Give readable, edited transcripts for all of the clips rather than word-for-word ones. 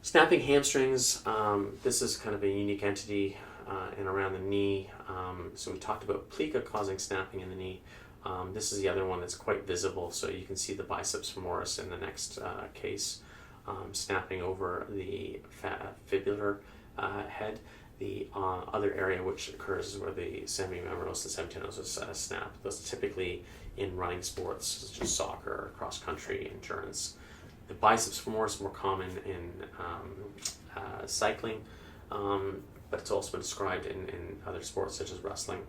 Snapping hamstrings, this is kind of a unique entity in around the knee. So we talked about plica causing snapping in the knee. This is the other one that's quite visible, so you can see the biceps femoris in the next case, snapping over the fibular head. The other area which occurs is where the semimembranous and semitonosus snap. Those typically in running sports such as soccer, cross country, endurance. The biceps femoris more common in cycling, but it's also been described in other sports such as wrestling.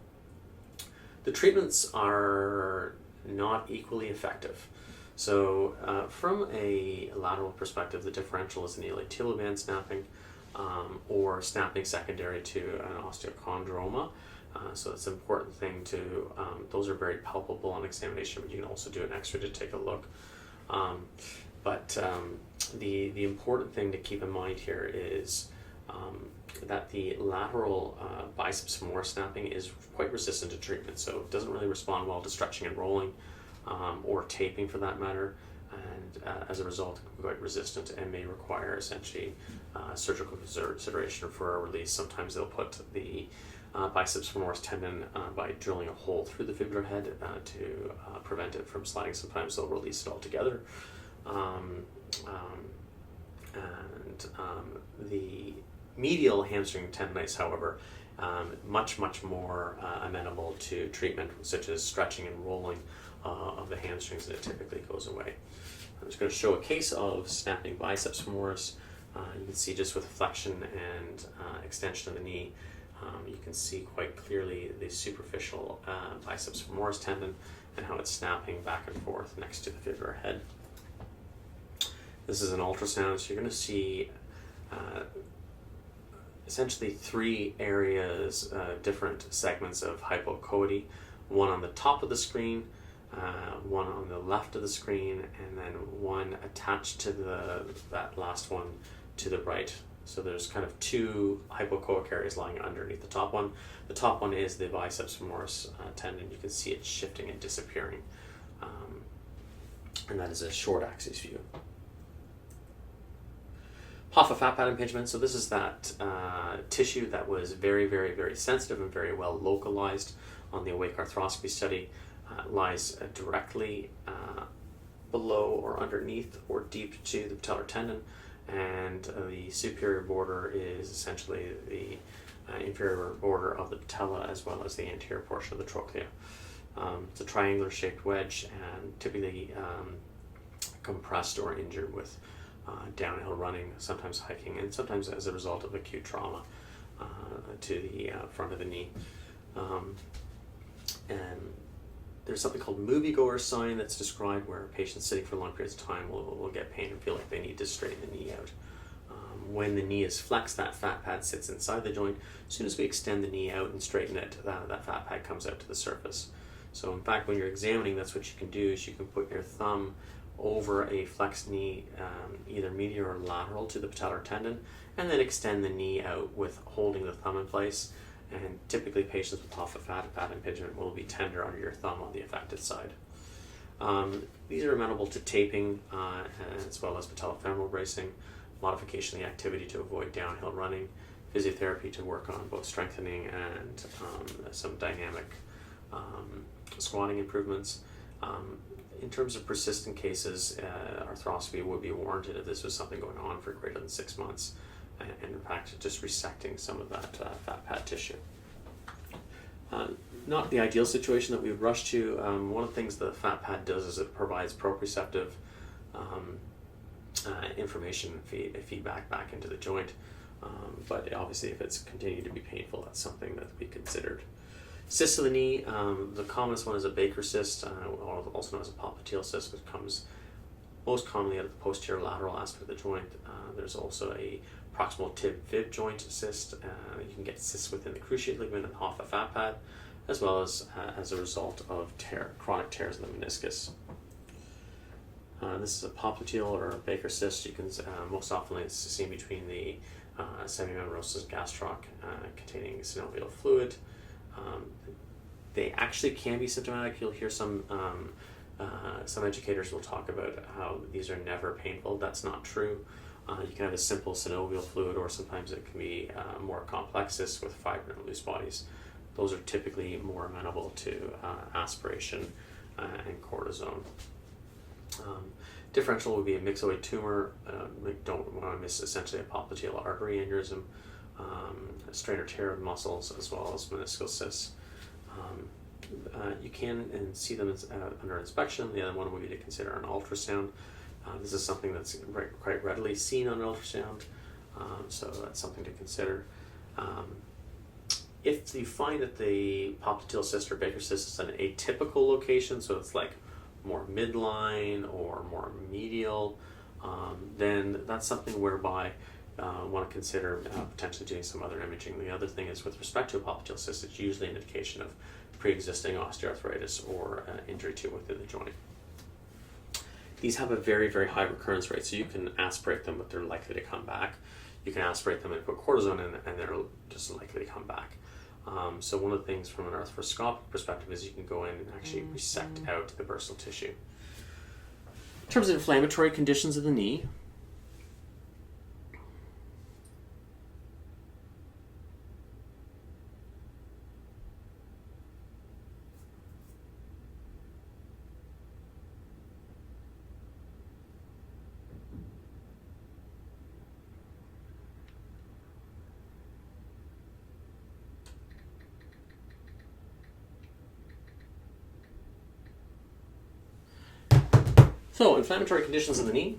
The treatments are not equally effective. So from a lateral perspective, the differential is an iliac band snapping or snapping secondary to an osteochondroma. So it's an important thing to, those are very palpable on examination, but you can also do an x-ray to take a look. But the important thing to keep in mind here is that the lateral biceps femoris snapping is quite resistant to treatment, so it doesn't really respond well to stretching and rolling or taping for that matter, and as a result it can be quite resistant and may require essentially surgical consideration for a release. Sometimes they'll put the biceps femoris tendon by drilling a hole through the fibular head to prevent it from sliding. Sometimes they'll release it altogether. The medial hamstring tendonitis, however, much more amenable to treatment, such as stretching and rolling of the hamstrings, and it typically goes away. I'm just going to show a case of snapping biceps femoris. You can see just with flexion and extension of the knee, you can see quite clearly the superficial biceps femoris tendon and how it's snapping back and forth next to the fibular head. This is an ultrasound, so you're going to see essentially three areas, different segments of hypocoety. One on the top of the screen, one on the left of the screen, and then one attached to that last one to the right. So there's kind of two hypocoic areas lying underneath the top one. The top one is the biceps femoris tendon. You can see it shifting and disappearing. And that is a short axis view. Hoffa Fat Pad Impingement. So this is that tissue that was very sensitive and very well localized on the awake arthroscopy study. Lies directly below or underneath or deep to the patellar tendon, and the superior border is essentially the inferior border of the patella as well as the anterior portion of the trochlea. It's a triangular shaped wedge and typically compressed or injured with downhill running, sometimes hiking, and sometimes as a result of acute trauma to the front of the knee. And there's something called moviegoer sign that's described where patients sitting for long periods of time will get pain and feel like they need to straighten the knee out. When the knee is flexed, that fat pad sits inside the joint. As soon as we extend the knee out and straighten it, that fat pad comes out to the surface. So in fact, when you're examining, that's what you can do, is you can put your thumb over a flexed knee, either medial or lateral to the patellar tendon, and then extend the knee out with holding the thumb in place. And typically patients with Hoffa Fat Pad Impingement will be tender under your thumb on the affected side. These are amenable to taping as well as patellofemoral bracing, modification of the activity to avoid downhill running, physiotherapy to work on both strengthening and some dynamic squatting improvements. In terms of persistent cases, arthroscopy would be warranted if this was something going on for greater than 6 months, and in fact just resecting some of that fat pad tissue. Not the ideal situation that we would rush to. One of the things the fat pad does is it provides proprioceptive information feedback back into the joint, but obviously if it's continued to be painful, that's something that we considered. Cysts of the knee, the commonest one is a Baker cyst, also known as a popliteal cyst, which comes most commonly out of the posterior lateral aspect of the joint. There's also a proximal tib-fib joint cyst. You can get cysts within the cruciate ligament and Hoffa Fat Pad, as well as a result of chronic tears in the meniscus. This is a popliteal or a Baker cyst. You can most often it's seen between the semimembranous gastroc containing synovial fluid. They actually can be symptomatic. You'll hear some educators will talk about how these are never painful. That's not true. You can have a simple synovial fluid, or sometimes it can be more complex cysts with fibrin and loose bodies. Those are typically more amenable to aspiration and cortisone. Differential would be a myxoid tumor. Don't want to miss essentially a popliteal artery aneurysm, a strain or tear of muscles, as well as meniscal cysts. You can see them under inspection. The other one would be to consider an ultrasound. This is something that's quite readily seen on ultrasound, so that's something to consider. If you find that the popliteal cyst or Baker's cyst is an atypical location, so it's like more midline or more medial, then that's something whereby want to consider potentially doing some other imaging. The other thing is, with respect to a popliteal cyst, it's usually an indication of pre-existing osteoarthritis or injury to within the joint. These have a very, very high recurrence rate, so you can aspirate them, but they're likely to come back. You can aspirate them and put cortisone in, and they're just likely to come back. So one of the things from an arthroscopic perspective is you can go in and actually resect out the bursal tissue. In terms of inflammatory conditions of the knee, so inflammatory conditions in the knee.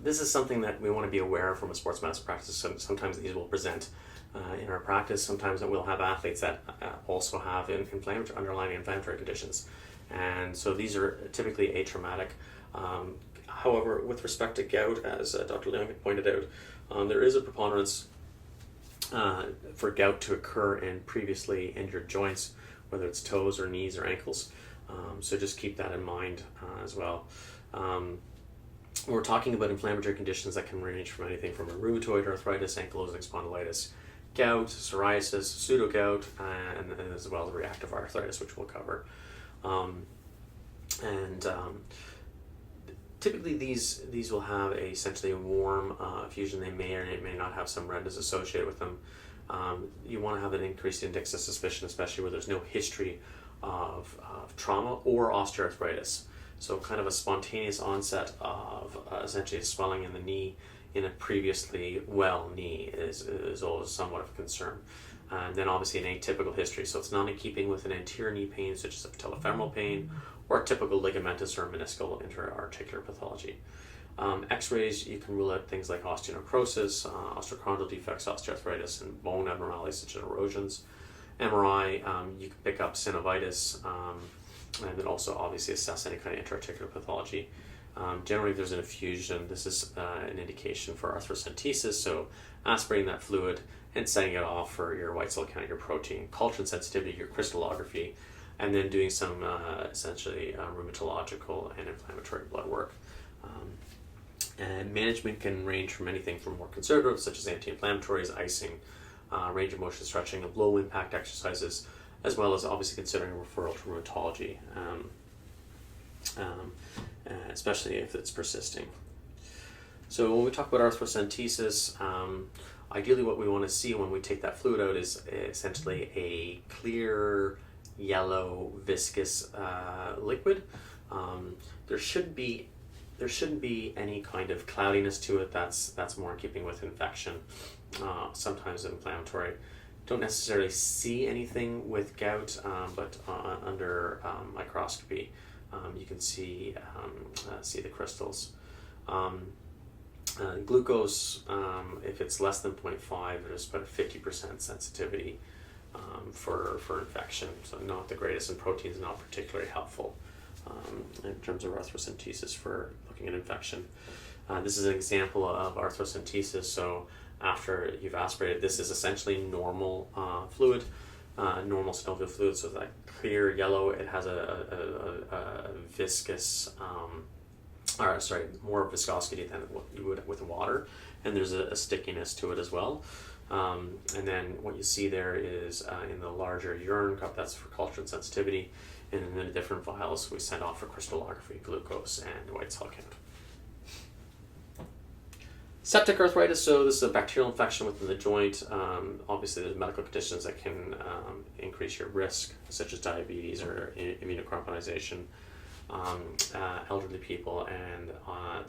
This is something that we want to be aware of from a sports medicine practice. So sometimes these will present in our practice. Sometimes we'll have athletes that also have underlying inflammatory conditions. And so these are typically atraumatic. However, with respect to gout, as Dr. Leung had pointed out, there is a preponderance for gout to occur in previously injured joints, whether it's toes or knees or ankles. So just keep that in mind as well. We're talking about inflammatory conditions that can range from anything from a rheumatoid arthritis, ankylosing spondylitis, gout, psoriasis, pseudogout, and as well as reactive arthritis, which we'll cover. Typically these will have essentially a warm fusion. They may or may not have some redness associated with them. You want to have an increased index of suspicion, especially where there's no history of trauma or osteoarthritis. So kind of a spontaneous onset of essentially a swelling in the knee in a previously well knee is always somewhat of a concern. And then obviously an atypical history, so it's not in keeping with an anterior knee pain such as a patellofemoral pain or a typical ligamentous or meniscal interarticular pathology. X-rays, you can rule out things like osteonecrosis, osteochondral defects, osteoarthritis, and bone abnormalities such as erosions. MRI, you can pick up synovitis, and then also obviously assess any kind of interarticular pathology. Generally, if there's an effusion, this is an indication for arthrocentesis, so aspirating that fluid and setting it off for your white cell count, your protein, culture sensitivity, your crystallography, and then doing some essentially rheumatological and inflammatory blood work. And management can range from anything from more conservative, such as anti-inflammatories, icing, range of motion stretching, and low impact exercises, as well as obviously considering referral to rheumatology, especially if it's persisting. So when we talk about arthrocentesis, ideally what we want to see when we take that fluid out is essentially a clear, yellow, viscous liquid. There shouldn't be any kind of cloudiness to it. That's more in keeping with infection, sometimes inflammatory. Don't necessarily see anything with gout, but under microscopy you can see the crystals. Glucose, if it's less than 0.5, there's about a 50% sensitivity for infection, so not the greatest, and protein is not particularly helpful in terms of arthrocentesis for looking at infection. This is an example of arthrocentesis. So after you've aspirated, this is essentially normal fluid, normal synovial fluid, so that clear yellow. It has a viscous, more viscosity than what you would with water, and there's a stickiness to it as well. And then what you see there is in the larger urine cup, that's for culture and sensitivity, and in the different vials we send off for crystallography, glucose, and white cell count. Septic arthritis, so this is a bacterial infection within the joint. Obviously, there's medical conditions that can increase your risk, such as diabetes or immunocompromisation, elderly people, and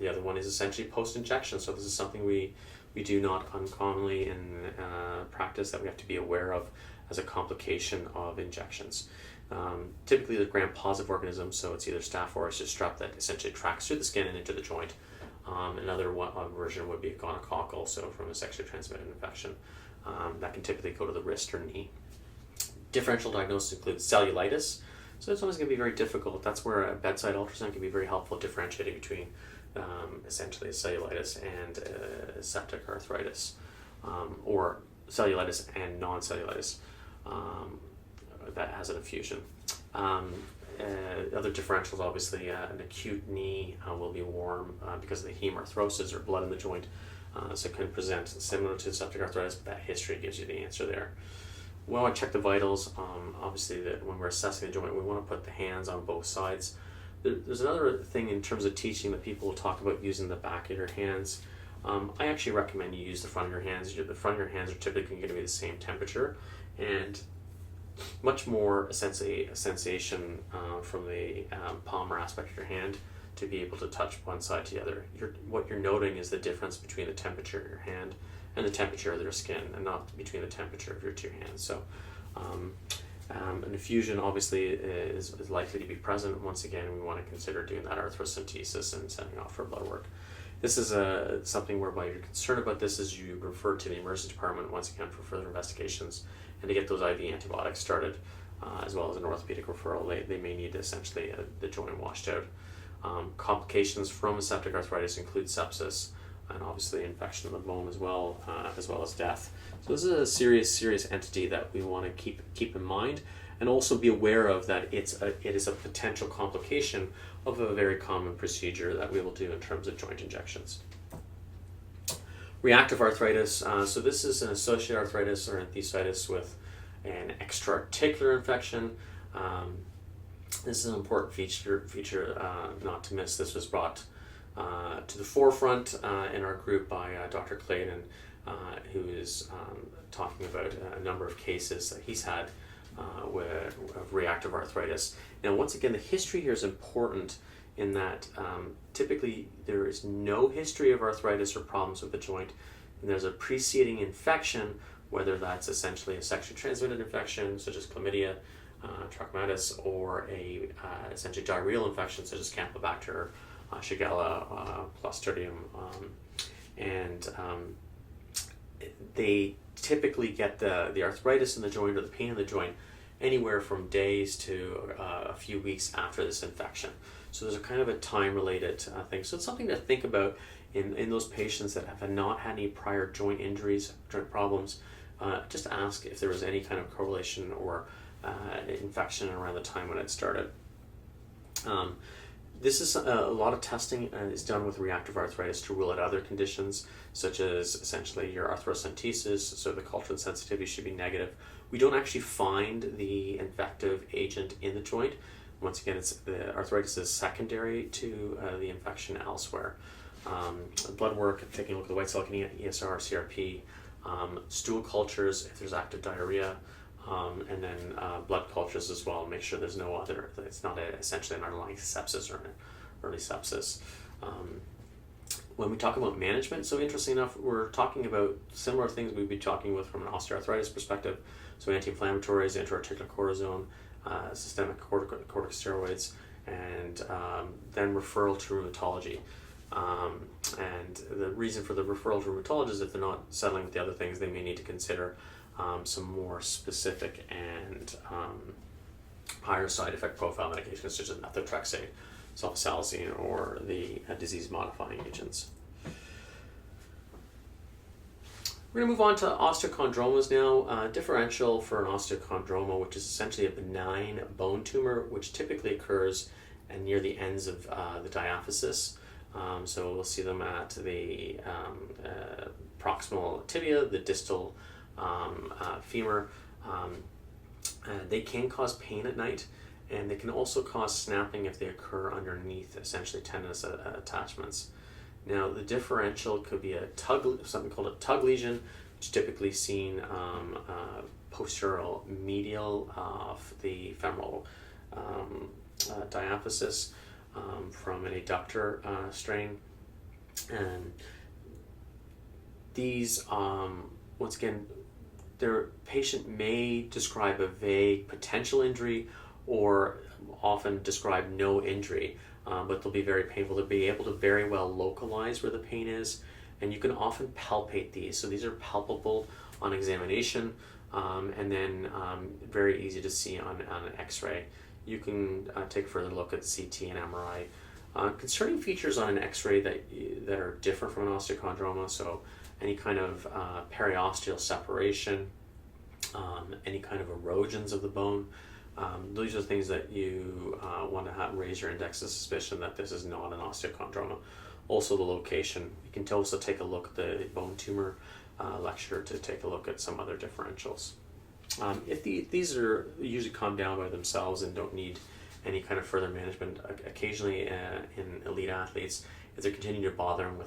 the other one is essentially post-injection. So this is something we do not uncommonly in practice that we have to be aware of as a complication of injections. Typically, they're gram-positive organisms, so it's either staph or it's just strep that essentially tracks through the skin and into the joint. Another version would be a gonococcal, so from a sexually transmitted infection. That can typically go to the wrist or knee. Differential diagnosis includes cellulitis, so it's always going to be very difficult. That's where a bedside ultrasound can be very helpful, differentiating between essentially cellulitis and septic arthritis, or cellulitis and non-cellulitis that has an effusion. Other differentials, obviously, an acute knee will be warm because of the hemarthrosis or blood in the joint, so it can present similar to septic arthritis, but that history gives you the answer there. We want to check the vitals. Obviously, that when we're assessing the joint, we want to put the hands on both sides. There's another thing in terms of teaching that people will talk about using the back of your hands. I actually recommend you use the front of your hands. The front of your hands are typically going to be the same temperature, and much more a sensation from the palmar aspect of your hand to be able to touch one side to the other. What you're noting is the difference between the temperature of your hand and the temperature of their skin, and not between the temperature of your two hands. So an effusion obviously is likely to be present. Once again, we want to consider doing that arthrocentesis and sending off for blood work. This is something whereby you're concerned about this as you refer to the emergency department once again for further investigations and to get those IV antibiotics started, as well as an orthopedic referral. They may need essentially the joint washed out. Complications from septic arthritis include sepsis and obviously infection of the bone as well as death. So this is a serious entity that we want to keep in mind, and also be aware of that it is a potential complication of a very common procedure that we will do in terms of joint injections. Reactive arthritis, so this is an associated arthritis or enthesitis with an extra-articular infection. This is an important feature not to miss. This was brought to the forefront in our group by Dr. Clayton, who is talking about a number of cases that he's had of reactive arthritis. Now, once again, the history here is important in that typically there is no history of arthritis or problems with the joint, and there's a preceding infection, whether that's essentially a sexually transmitted infection such as chlamydia, trachomatis, or a essentially diarrheal infection such as Campylobacter, Shigella, Clostridium, and they typically get the arthritis in the joint or the pain in the joint anywhere from days to a few weeks after this infection. So there's a kind of a time-related thing. So it's something to think about in those patients that have not had any prior joint injuries, joint problems. Just ask if there was any kind of correlation or infection around the time when it started. This is a lot of testing is done with reactive arthritis to rule out other conditions, such as essentially your arthrocentesis, so the culture sensitivity should be negative. We don't actually find the infective agent in the joint. Once again, the arthritis is secondary to the infection elsewhere. Blood work, taking a look at the white cell counting, ESR, CRP, stool cultures if there's active diarrhea, and then blood cultures as well. Make sure there's no other, it's not essentially an underlying sepsis or an early sepsis. When we talk about management, so interesting enough, we're talking about similar things we'd be talking with from an osteoarthritis perspective. So anti-inflammatories, intra-articular cortisone, systemic corticosteroids, and then referral to rheumatology. And the reason for the referral to rheumatologists is if they're not settling with the other things, they may need to consider some more specific and higher side effect profile medications such as methotrexate, sulfasalazine, or the disease-modifying agents. We're going to move on to osteochondromas now. Differential for an osteochondroma, which is essentially a benign bone tumor, which typically occurs near the ends of the diaphysis. So we'll see them at the proximal tibia, the distal femur. They can cause pain at night, and they can also cause snapping if they occur underneath essentially tendinous attachments. Now, the differential could be something called a tug lesion, which is typically seen posterior medial of the femoral diaphysis from an adductor strain. And these, once again, their patient may describe a vague potential injury or often describe no injury, but they'll be very painful. They'll be able to very well localize where the pain is, and you can often palpate these. So these are palpable on examination, and then very easy to see on an x-ray. You can take a further look at CT and MRI. Concerning features on an x-ray that are different from an osteochondroma, so any kind of periosteal separation, any kind of erosions of the bone. These are things that you want to raise your index of suspicion that this is not an osteochondroma. Also the location. You can also take a look at the bone tumor lecture to take a look at some other differentials. If these are usually calm down by themselves and don't need any kind of further management, occasionally in elite athletes, if they're continuing to bother them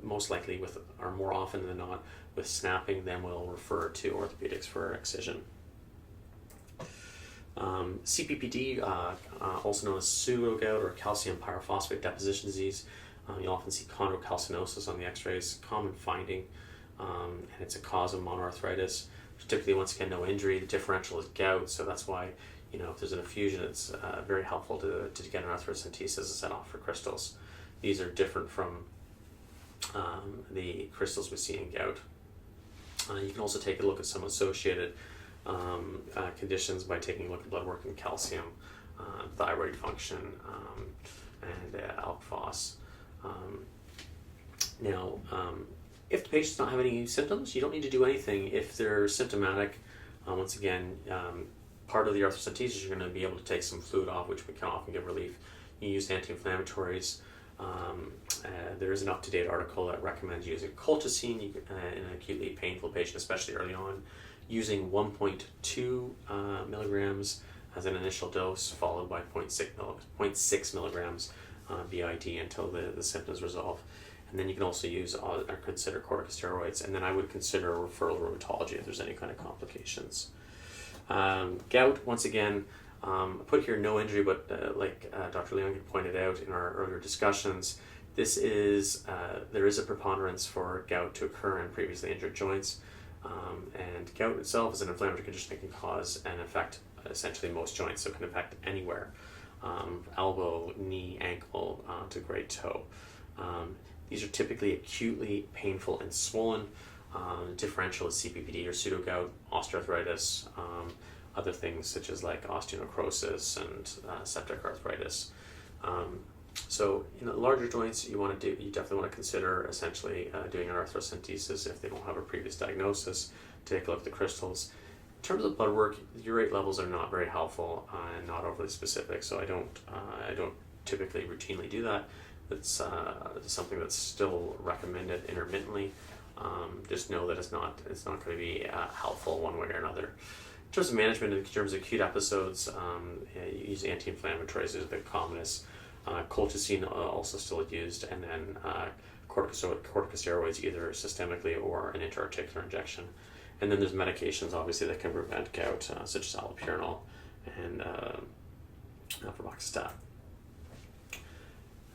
most likely or more often than not, with snapping, then we'll refer to orthopedics for excision. CPPD, also known as pseudogout or calcium pyrophosphate deposition disease. You'll often see chondrocalcinosis on the x-rays, common finding, and it's a cause of monoarthritis. Typically, once again, no injury. The differential is gout, so that's why, if there's an effusion, it's very helpful to get an arthrocentesis and set off for crystals. These are different from the crystals we see in gout. You can also take a look at some associated conditions by taking a look at blood work and calcium, thyroid function, and alk phos. Now, if the patient's not having any symptoms, you don't need to do anything. If they're symptomatic, once again, part of the arthrocentesis, you're going to be able to take some fluid off, which can often give relief. You use anti-inflammatories. There is an up-to-date article that recommends using colchicine in an acutely painful patient, especially early on, using 1.2 milligrams as an initial dose, followed by 0.6 milligrams BID until the symptoms resolve. And then you can also use or consider corticosteroids, and then I would consider referral to rheumatology if there's any kind of complications. Gout, once again, I put here no injury, but like Dr. Leon pointed out in our earlier discussions, there is a preponderance for gout to occur in previously injured joints, and gout itself is an inflammatory condition that can cause and affect essentially most joints, so it can affect anywhere, elbow, knee, ankle, to great toe. These are typically acutely painful and swollen. Differential is CPPD or pseudogout, osteoarthritis, other things such as like osteonecrosis and septic arthritis. So in the larger joints, you definitely want to consider essentially doing an arthrocentesis if they don't have a previous diagnosis. Take a look at the crystals. In terms of blood work, urate levels are not very helpful and not overly specific, so I don't typically routinely do that. It's something that's still recommended intermittently. Just know that it's not going to be helpful one way or another. In terms of management, in terms of acute episodes, you use anti-inflammatories is the commonest. Colchicine also still used, and then corticosteroids either systemically or an intra-articular injection. And then there's medications obviously that can prevent gout, such as allopurinol and feroxostat.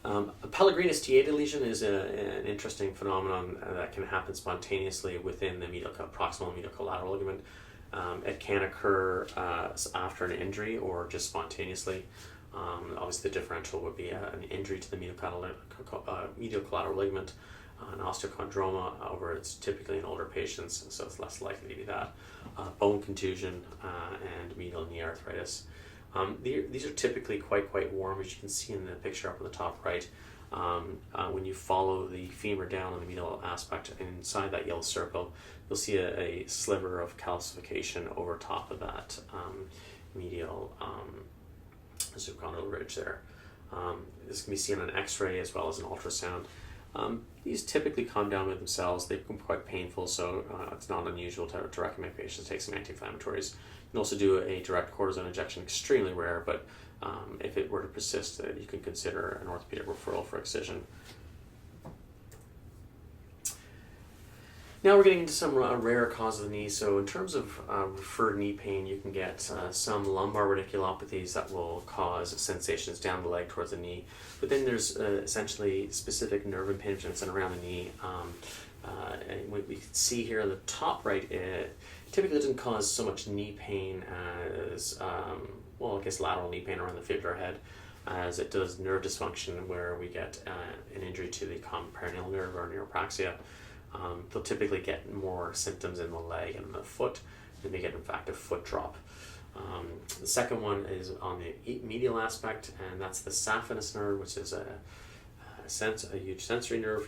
A Pelligrini-Stieda lesion is an interesting phenomenon that can happen spontaneously within the proximal medial collateral ligament. It can occur after an injury or just spontaneously. Obviously, the differential would be an injury to the medial collateral ligament, an osteochondroma, it's typically in older patients, so it's less likely to be that. Bone contusion and medial knee arthritis. These are typically quite warm, as you can see in the picture up on the top right. When you follow the femur down on the medial aspect, inside that yellow circle, you'll see a sliver of calcification over top of that medial subchondral ridge there. This can be seen on an x-ray as well as an ultrasound. These typically calm down by themselves. They become quite painful, so it's not unusual to recommend patients take some anti-inflammatories. You can also do a direct cortisone injection, extremely rare, but if it were to persist, you can consider an orthopedic referral for excision. Now we're getting into some rare causes of the knee. So in terms of referred knee pain, you can get some lumbar radiculopathies that will cause sensations down the leg towards the knee. But then there's essentially specific nerve impingements and around the knee. And what we can see here on the top right, it typically doesn't cause so much knee pain as, well, I guess lateral knee pain around the fibular head, as it does nerve dysfunction where we get an injury to the common peroneal nerve or neuropraxia. They'll typically get more symptoms in the leg and the foot, and they get in fact a foot drop. The second one is on the medial aspect, and that's the saphenous nerve, which is a huge sensory nerve.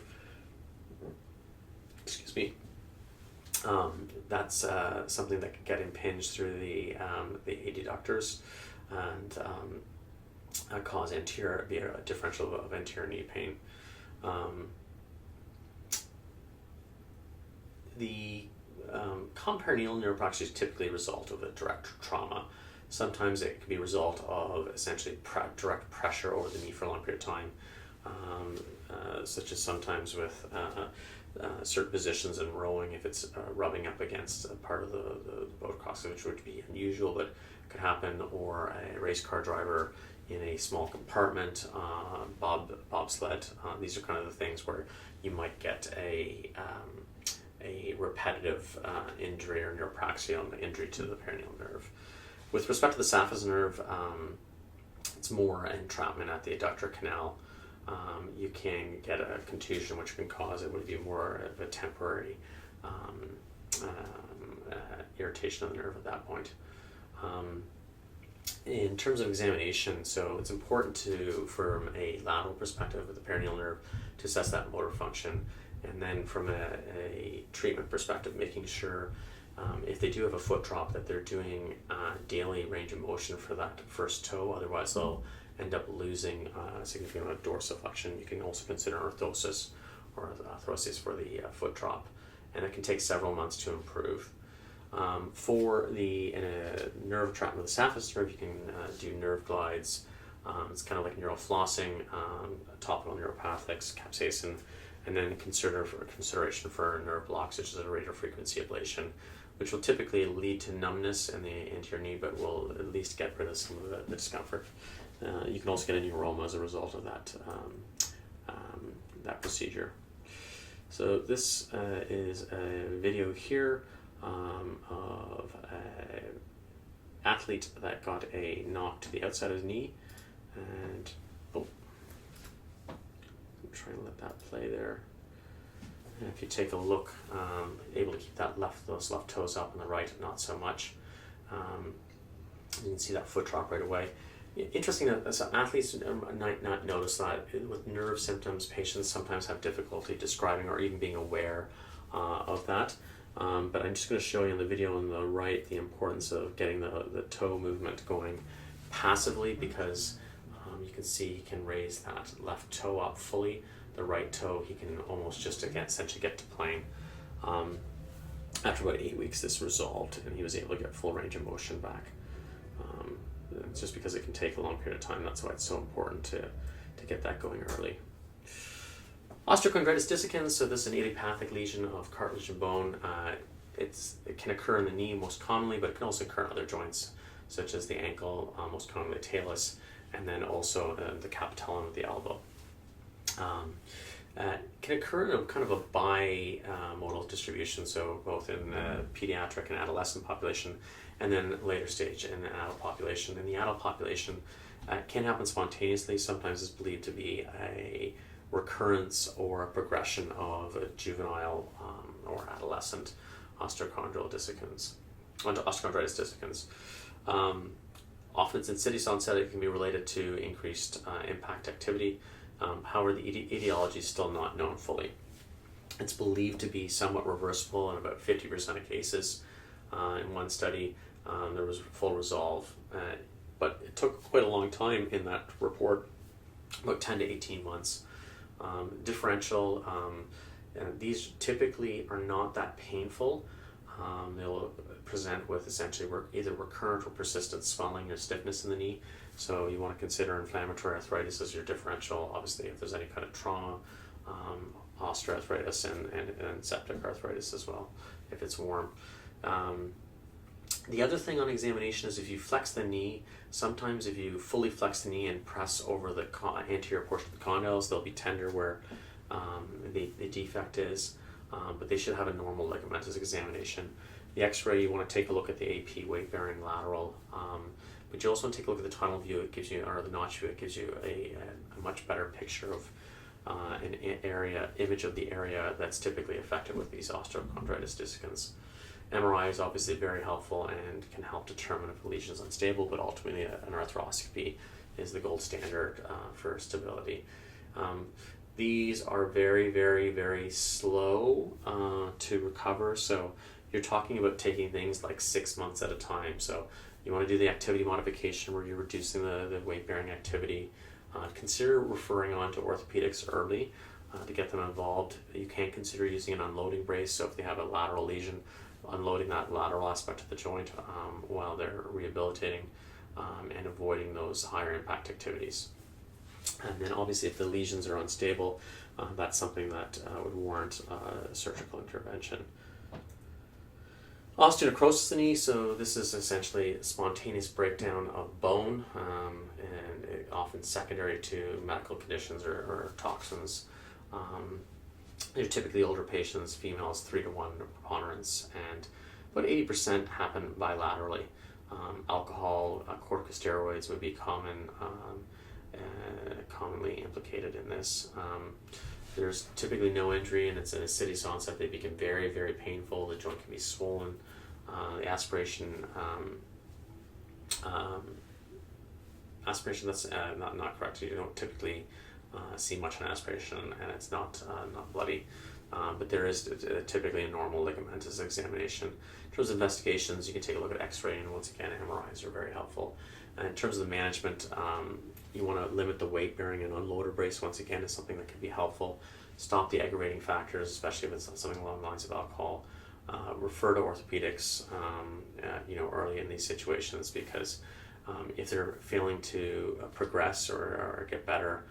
Excuse me. That's something that can get impinged through the adductors and cause a differential of anterior knee pain. The common peroneal neuropraxia is typically a result of a direct trauma. Sometimes it can be a result of essentially direct pressure over the knee for a long period of time, such as sometimes with certain positions in rowing, if it's rubbing up against a part of the boat crossing, which would be unusual, but could happen, or a race car driver in a small compartment, bobsled. These are kind of the things where you might get a repetitive injury or neuropraxia on the injury to the peroneal nerve. With respect to the saphenous nerve, it's more entrapment at the adductor canal. You can get a contusion, which can cause it would be more of a temporary irritation of the nerve at that point. In terms of examination, so it's important from a lateral perspective of the peroneal nerve, to assess that motor function. And then from a treatment perspective, making sure if they do have a foot drop that they're doing daily range of motion for that first toe, otherwise they'll end up losing a significant amount of dorsiflexion. You can also consider orthosis or arthrosis for the foot drop, and it can take several months to improve. For the nerve entrapment with the saphenous nerve, you can do nerve glides. It's kind of like neural flossing, topical neuropathics, capsaicin, and then consideration for nerve blocks, such as a radiofrequency ablation, which will typically lead to numbness in the anterior knee, but will at least get rid of some of the discomfort. You can also get a neuroma as a result of that procedure. So this is a video here of an athlete that got a knock to the outside of his knee, and I'm trying to let that play there. And if you take a look, able to keep those left toes up, and the right not so much. You can see that foot drop right away. Interesting that some athletes might not notice that. With nerve symptoms, patients sometimes have difficulty describing or even being aware of that. But I'm just going to show you in the video on the right the importance of getting the toe movement going passively, because you can see he can raise that left toe up fully. The right toe he can almost just essentially get to plane. After about 8 weeks this resolved, and he was able to get full range of motion back. It's just because it can take a long period of time. That's why it's so important to get that going early. Osteochondritis Dissecans, so this is an idiopathic lesion of cartilage and bone. It can occur in the knee most commonly, but it can also occur in other joints, such as the ankle, most commonly the talus, and then also the capitellum of the elbow. Can occur in a kind of a bimodal distribution, so both in the pediatric and adolescent population, and then later stage in the adult population. In the adult population, it can happen spontaneously. Sometimes it's believed to be a recurrence or a progression of a juvenile or adolescent osteochondritis dissecans. Often it's insidious onset. It can be related to increased impact activity. However, the etiology is still not known fully. It's believed to be somewhat reversible in about 50% of cases. In one study, there was full resolve, but it took quite a long time in that report, about 10 to 18 months. Differential, these typically are not that painful. They'll present with essentially either recurrent or persistent swelling or stiffness in the knee. So you want to consider inflammatory arthritis as your differential. Obviously, if there's any kind of trauma, osteoarthritis and septic arthritis as well, if it's warm. The other thing on examination is if you flex the knee, sometimes if you fully flex the knee and press over the anterior portion of the condyles, they'll be tender where the defect is, but they should have a normal ligamentous examination. The x-ray, you want to take a look at the AP weight-bearing lateral, but you also want to take a look at the tunnel view. It gives you, or the notch view, it gives you a much better picture of an image of the area that's typically affected with these Osteochondritis Dissecans. MRI is obviously very helpful and can help determine if the lesion is unstable, but ultimately an arthroscopy is the gold standard for stability. These are very, very, very slow to recover, so you're talking about taking things like 6 months at a time. So you want to do the activity modification where you're reducing the weight-bearing activity. Consider referring on to orthopedics early to get them involved. You can consider using an unloading brace, so if they have a lateral lesion, unloading that lateral aspect of the joint while they're rehabilitating and avoiding those higher impact activities. And then obviously if the lesions are unstable, that's something that would warrant surgical intervention. Osteonecrosis of the knee, so this is essentially spontaneous breakdown of bone, and often secondary to medical conditions or toxins. They're typically older patients, females 3-to-1 preponderance, and about 80% happen bilaterally. Alcohol, corticosteroids would be commonly implicated in this. There's typically no injury, and it's an insidious onset. They become very, very painful. The joint can be swollen. The aspiration, that's not correct. You don't typically see much on aspiration, and it's not bloody. But there is typically a normal ligamentous examination. In terms of investigations, you can take a look at X-ray, and once again, MRIs are very helpful. And in terms of the management, you want to limit the weight bearing, and unloader brace once again is something that can be helpful. Stop the aggravating factors, especially if it's something along the lines of alcohol. Refer to orthopedics, early in these situations, because if they're failing to progress or get better,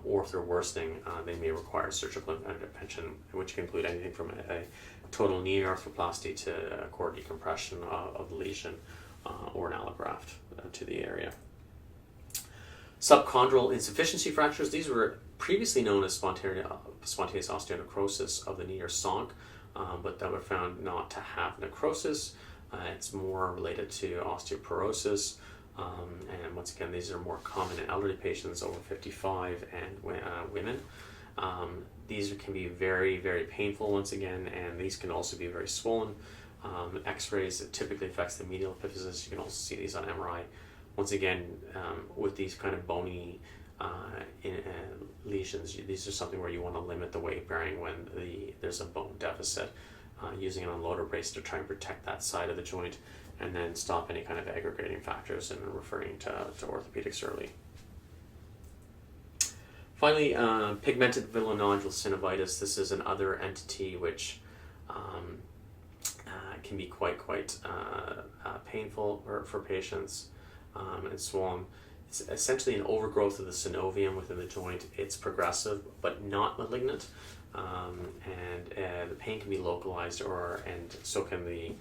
or if they're worsening, they may require surgical intervention, which can include anything from a total knee arthroplasty to a cord decompression of the lesion, or an allograft to the area. Subchondral insufficiency fractures, these were previously known as spontaneous osteonecrosis of the knee or SONC, but that were found not to have necrosis. It's more related to osteoporosis, and once again, these are more common in elderly patients over 55 and women. These can be very, very painful once again, and these can also be very swollen. X-rays, it typically affects the medial epiphysis. You can also see these on MRI. Once again, with these kind of bony lesions, these are something where you want to limit the weight bearing when there's a bone deficit, using an unloader brace to try and protect that side of the joint, and then stop any kind of aggregating factors and referring to orthopedics early. Finally, pigmented villonodular synovitis. This is another entity which can be quite painful for patients, and swollen. It's essentially an overgrowth of the synovium within the joint. It's progressive but not malignant, and the pain can be localized, and so can the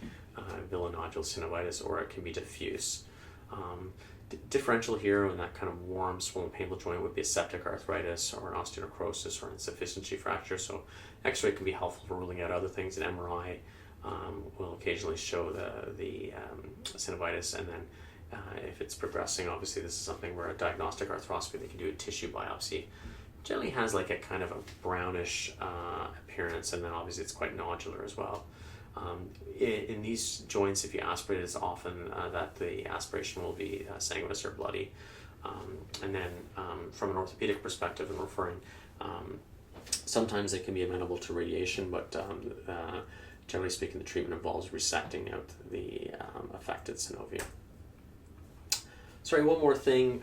villonodular synovitis, or it can be diffuse. Differential here in that kind of warm, swollen, painful joint would be a septic arthritis or an osteonecrosis or insufficiency fracture. So X-ray can be helpful for ruling out other things, and MRI will occasionally show the synovitis, and then if it's progressing, obviously this is something where a diagnostic arthroscopy, they can do a tissue biopsy. Generally has like a kind of a brownish appearance, and then obviously it's quite nodular as well. In these joints, if you aspirate, it's often that the aspiration will be sanguinous or bloody. And then from an orthopedic perspective and referring, sometimes they can be amenable to radiation, but generally speaking, the treatment involves resecting out the affected synovium. Sorry, one more thing.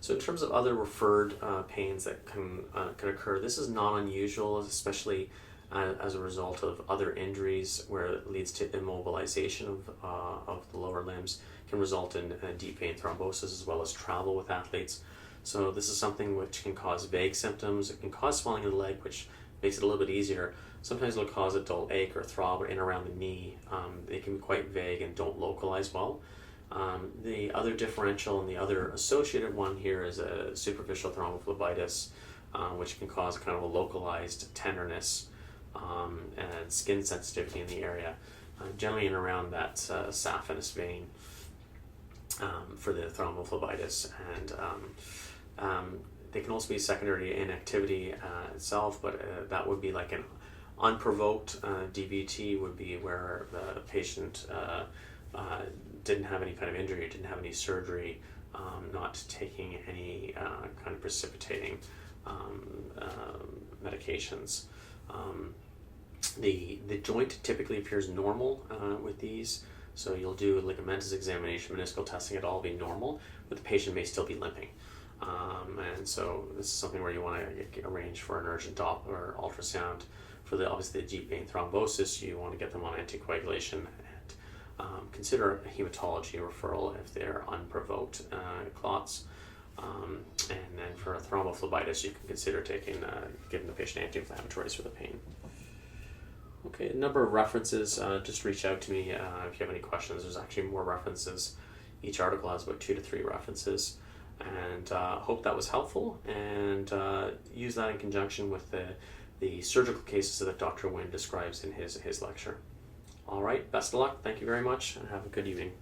So in terms of other referred pains that can occur, this is not unusual, especially as a result of other injuries where it leads to immobilization of the lower limbs, can result in deep vein thrombosis as well as travel with athletes. So this is something which can cause vague symptoms. It can cause swelling of the leg, which makes it a little bit easier. Sometimes it'll cause a dull ache or throb in around the knee. They can be quite vague and don't localize well. The other differential and the other associated one here is a superficial thrombophlebitis, which can cause kind of a localized tenderness and skin sensitivity in the area, generally in around that saphenous vein for the thrombophlebitis. And they can also be secondary to inactivity itself, but that would be like an unprovoked DVT would be where the patient didn't have any kind of injury, didn't have any surgery, not taking any kind of precipitating medications. The joint typically appears normal with these, so you'll do a ligamentous examination, meniscal testing, it'll all be normal, but the patient may still be limping. And so this is something where you want to arrange for an urgent Doppler ultrasound. For obviously the deep vein thrombosis, you want to get them on anticoagulation and consider a hematology referral if they're unprovoked clots. And then for a thrombophlebitis, you can consider giving the patient anti-inflammatories for the pain. Okay, a number of references. Just reach out to me if you have any questions. There's actually more references. Each article has about 2 to 3 references. And hope that was helpful, and use that in conjunction with the surgical cases that Dr. Nguyen describes in his lecture. All right, best of luck. Thank you very much, and have a good evening.